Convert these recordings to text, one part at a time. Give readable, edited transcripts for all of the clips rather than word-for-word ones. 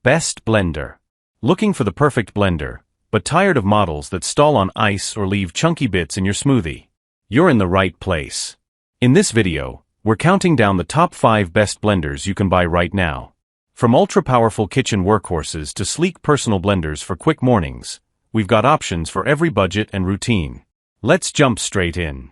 Best blender. Looking for the perfect blender, but tired of models that stall on ice or leave chunky bits in your smoothie? You're in the right place. In this video, we're counting down the top 5 best blenders you can buy right now. From ultra-powerful kitchen workhorses to sleek personal blenders for quick mornings, we've got options for every budget and routine. Let's jump straight in.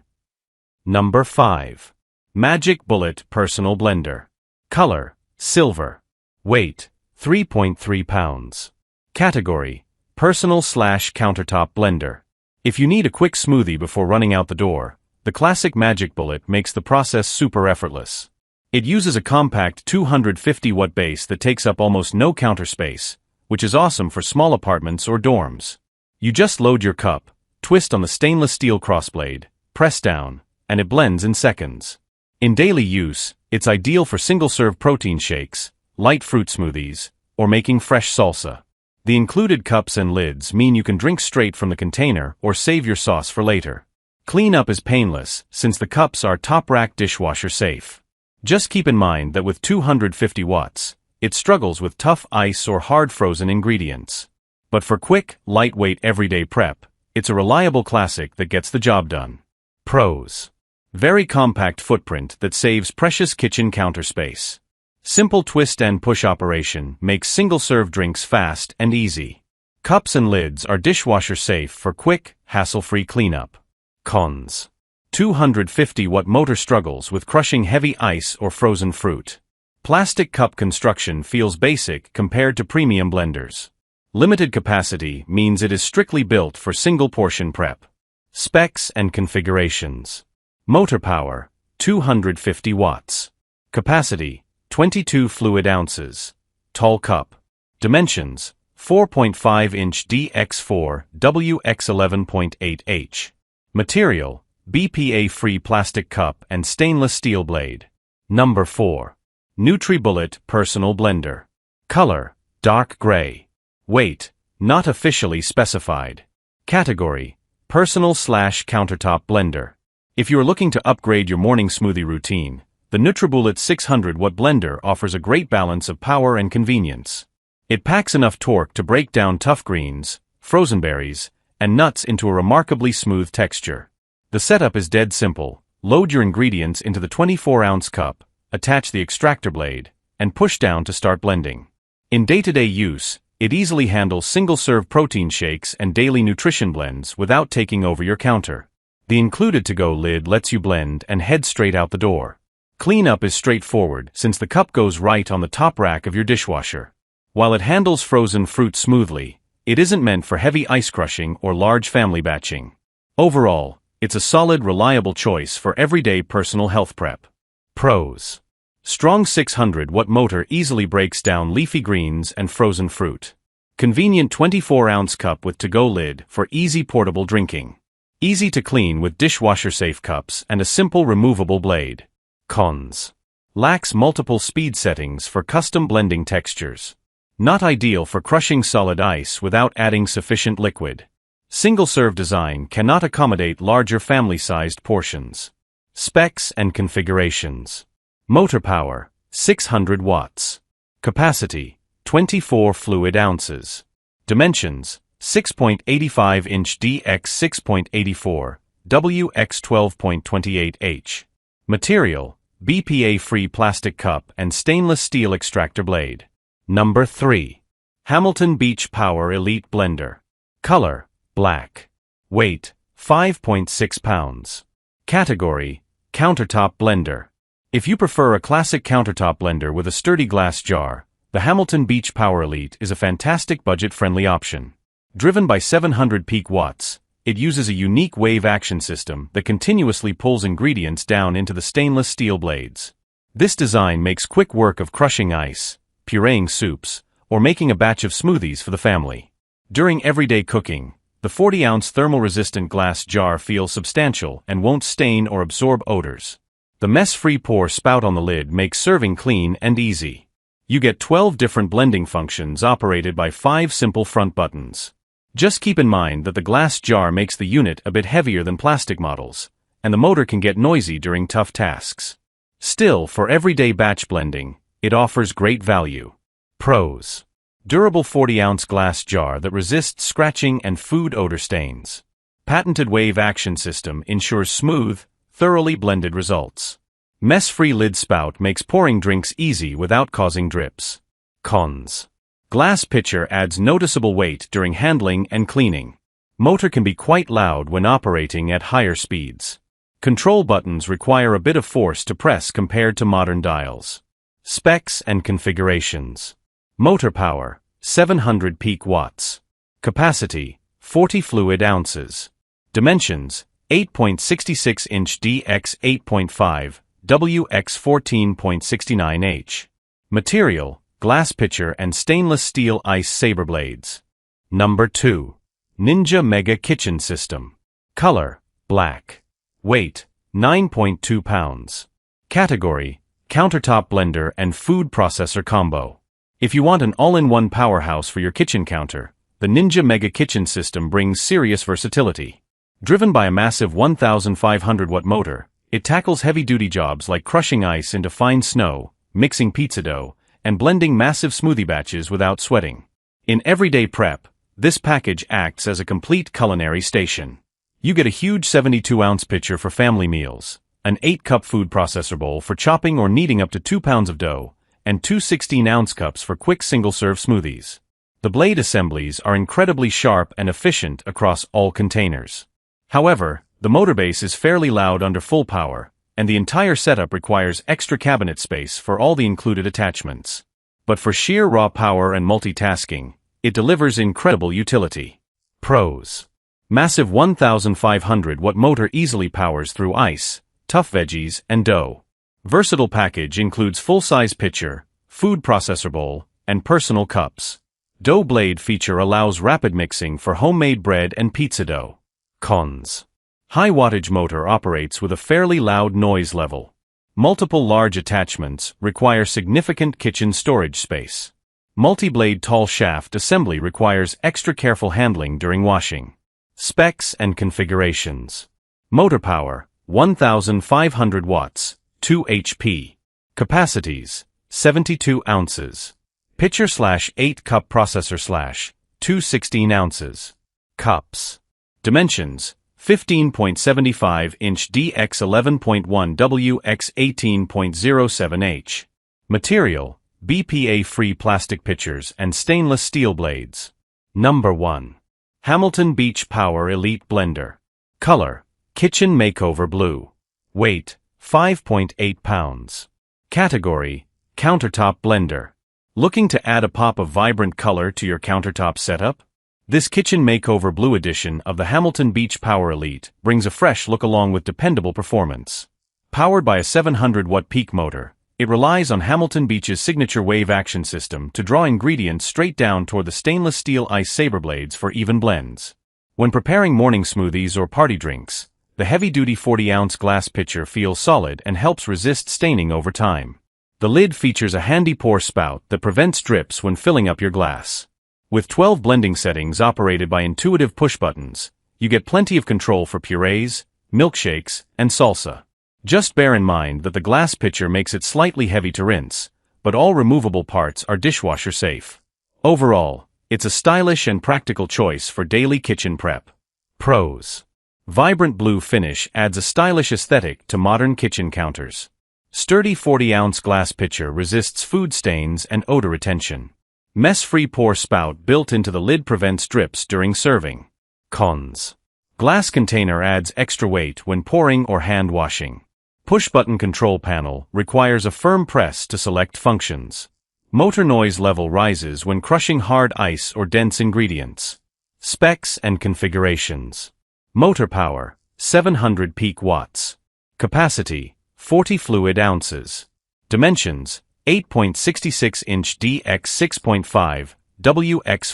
Number 5. NutriBullet Personal Blender. Color: silver. Weight: 3.3 pounds. Category: personal/countertop blender. If you need a quick smoothie before running out the door, the classic NutriBullet makes the process super effortless. It uses a compact 250-watt base that takes up almost no counter space, which is awesome for small apartments or dorms. You just load your cup, twist on the stainless steel crossblade, press down, and it blends in seconds. In daily use, it's ideal for single-serve protein shakes, light fruit smoothies, or making fresh salsa. The included cups and lids mean you can drink straight from the container or save your sauce for later. Cleanup is painless since the cups are top-rack dishwasher safe. Just keep in mind that with 250 watts, it struggles with tough ice or hard frozen ingredients. But for quick, lightweight everyday prep, it's a reliable classic that gets the job done. Pros: very compact footprint that saves precious kitchen counter space. Simple twist and push operation makes single-serve drinks fast and easy. Cups and lids are dishwasher safe for quick, hassle-free cleanup. Cons: 250-watt motor struggles with crushing heavy ice or frozen fruit. Plastic cup construction feels basic compared to premium blenders. Limited capacity means it is strictly built for single-portion prep. Specs and configurations. Motor power: 250 watts. Capacity: 22 fluid ounces. Tall cup. Dimensions: 4.5-inch DX4 WX11.8H. Material: BPA-free plastic cup and stainless steel blade. Number 4. NutriBullet Personal Blender. Color: dark gray. Weight: not officially specified. Category: personal/countertop blender. If you are looking to upgrade your morning smoothie routine, the NutriBullet 600-watt blender offers a great balance of power and convenience. It packs enough torque to break down tough greens, frozen berries, and nuts into a remarkably smooth texture. The setup is dead simple. Load your ingredients into the 24-ounce cup, attach the extractor blade, and push down to start blending. In day-to-day use, it easily handles single-serve protein shakes and daily nutrition blends without taking over your counter. The included to-go lid lets you blend and head straight out the door. Cleanup is straightforward since the cup goes right on the top rack of your dishwasher. While it handles frozen fruit smoothly, it isn't meant for heavy ice crushing or large family batching. Overall, it's a solid, reliable choice for everyday personal health prep. Pros: strong 600-watt motor easily breaks down leafy greens and frozen fruit. Convenient 24-ounce cup with to-go lid for easy portable drinking. Easy to clean with dishwasher-safe cups and a simple removable blade. Cons: lacks multiple speed settings for custom blending textures. Not ideal for crushing solid ice without adding sufficient liquid. Single-serve design cannot accommodate larger family-sized portions. Specs and configurations. Motor power: 600 watts. Capacity: 24 fluid ounces. Dimensions: 6.85-inch DX 6.84 WX12.28H. Material: BPA-free plastic cup and stainless steel extractor blade. Number 3. Hamilton Beach Power Elite Blender. Color: black. Weight: 5.6 pounds. Category: countertop blender. If you prefer a classic countertop blender with a sturdy glass jar, the Hamilton Beach Power Elite is a fantastic budget-friendly option. Driven by 700 peak watts, it uses a unique wave action system that continuously pulls ingredients down into the stainless steel blades. This design makes quick work of crushing ice, pureeing soups, or making a batch of smoothies for the family. During everyday cooking, the 40-ounce thermal-resistant glass jar feels substantial and won't stain or absorb odors. The mess-free pour spout on the lid makes serving clean and easy. You get 12 different blending functions operated by 5 simple front buttons. Just keep in mind that the glass jar makes the unit a bit heavier than plastic models, and the motor can get noisy during tough tasks. Still, for everyday batch blending, it offers great value. Pros: Durable 40-ounce glass jar that resists scratching and food odor stains. Patented wave action system ensures smooth, thoroughly blended results. Mess-free lid spout makes pouring drinks easy without causing drips. Cons. Glass pitcher adds noticeable weight during handling and cleaning. Motor can be quite loud when operating at higher speeds. Control buttons require a bit of force to press compared to modern dials. Specs and configurations. Motor power, 700 peak watts. Capacity, 40 fluid ounces. Dimensions, 8.66-inch dx 8.5, wx 14.69h. Material, glass pitcher and stainless steel ice saber blades. Number 2. Ninja Mega Kitchen System. Color, black. Weight, 9.2 pounds. Category, countertop blender and food processor combo. If you want an all-in-one powerhouse for your kitchen counter, the Ninja Mega Kitchen System brings serious versatility. Driven by a massive 1,500-watt motor, it tackles heavy-duty jobs like crushing ice into fine snow, mixing pizza dough, and blending massive smoothie batches without sweating. In everyday prep, this package acts as a complete culinary station. You get a huge 72-ounce pitcher for family meals, an 8-cup food processor bowl for chopping or kneading up to 2 pounds of dough, and 2 16-ounce cups for quick single-serve smoothies. The blade assemblies are incredibly sharp and efficient across all containers. However, the motor base is fairly loud under full power, and the entire setup requires extra cabinet space for all the included attachments. But for sheer raw power and multitasking, it delivers incredible utility. Pros. Massive 1,500-watt motor easily powers through ice, tough veggies, and dough. Versatile package includes full-size pitcher, food processor bowl, and personal cups. Dough blade feature allows rapid mixing for homemade bread and pizza dough. Cons. High wattage motor operates with a fairly loud noise level. Multiple large attachments require significant kitchen storage space. Multi-blade tall shaft assembly requires extra careful handling during washing. Specs and configurations. Motor power, 1,500 watts, 2 HP. Capacities, 72 ounces. Pitcher/8-cup processor/2 16 ounces. Cups. Dimensions, 15.75-inch dx 11.1 wx 18.07h. Material, BPA-free plastic pitchers and stainless steel blades. Number 1. Hamilton Beach Power Elite Blender. Color, Kitchen Makeover Blue. Weight, 5.8 pounds. Category, Countertop Blender. Looking to add a pop of vibrant color to your countertop setup? This Kitchen Makeover Blue edition of the Hamilton Beach Power Elite brings a fresh look along with dependable performance. Powered by a 700-watt peak motor, it relies on Hamilton Beach's signature wave action system to draw ingredients straight down toward the stainless steel ice saber blades for even blends. When preparing morning smoothies or party drinks, the heavy-duty 40-ounce glass pitcher feels solid and helps resist staining over time. The lid features a handy pour spout that prevents drips when filling up your glass. With 12 blending settings operated by intuitive push buttons, you get plenty of control for purees, milkshakes, and salsa. Just bear in mind that the glass pitcher makes it slightly heavy to rinse, but all removable parts are dishwasher safe. Overall, it's a stylish and practical choice for daily kitchen prep. Pros. Vibrant blue finish adds a stylish aesthetic to modern kitchen counters. Sturdy 40-ounce glass pitcher resists food stains and odor retention. Mess-free pour spout built into the lid prevents drips during serving. Cons. Glass container adds extra weight when pouring or hand washing. Push-button control panel requires a firm press to select functions. Motor noise level rises when crushing hard ice or dense ingredients. Specs and configurations. Motor power, 700 peak watts. Capacity, 40 fluid ounces. Dimensions, 8.66-inch dx 6.5, wx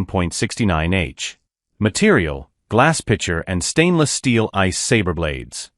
14.69h. Material, glass pitcher and stainless steel ice saber blades.